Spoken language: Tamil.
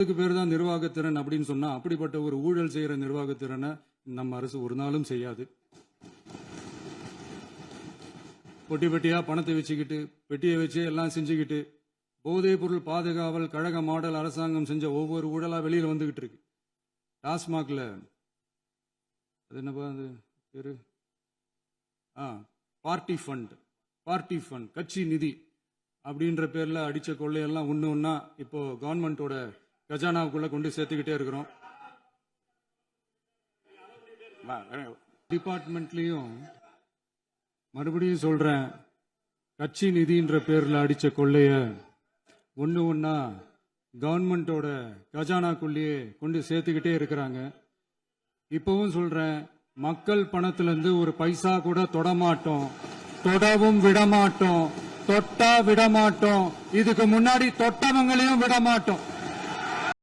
அதுக்கு பேர் தான் நிர்வாகத்திறன் அப்படின்னு சொன்னா, அப்படிப்பட்ட ஒரு ஊழல் செய்யற நிர்வாகத்திறனை நம்ம அரசு ஒரு நாளும் செய்யாது. பொட்டி பெட்டியா பணத்தை வச்சுக்கிட்டு, பெட்டியை வச்சு எல்லாம் செஞ்சுக்கிட்டு, போதைப் பொருள் பாதுகாவல் கழக மாடல் அரசாங்கம் செஞ்ச ஒவ்வொரு ஊழலா வெளியில வந்துகிட்டு இருக்கு. டாஸ்மாக்ல அது என்னப்பா அது பேரு, பார்ட்டி ஃபண்ட் கட்சி நிதி அப்படின்ற பேர்ல அடிச்ச கொள்ளையெல்லாம் ஒண்ணா இப்போ கவர்மெண்டோட கஜானாவுக்குள்ள கொண்டு சேர்த்துக்கிட்டே இருக்கிறோம். டிபார்ட்மெண்ட்லயும் மறுபடியும் சொல்றேன், கட்சி நிதின்ற பேர்ல அடிச்ச கொள்ளைய ஒண்ணா கவர்மெண்டோட கஜானாக்குள்ளேயே கொண்டு சேர்த்துக்கிட்டே இருக்கிறாங்க. இப்பவும் சொல்றேன், மக்கள் பணத்திலிருந்து ஒரு பைசா கூட தொடமாட்டோம், தொடவும் விடமாட்டோம், தொட்டா விடமாட்டோம், இதுக்கு முன்னாடி தொட்டவங்களையும் விடமாட்டோம்.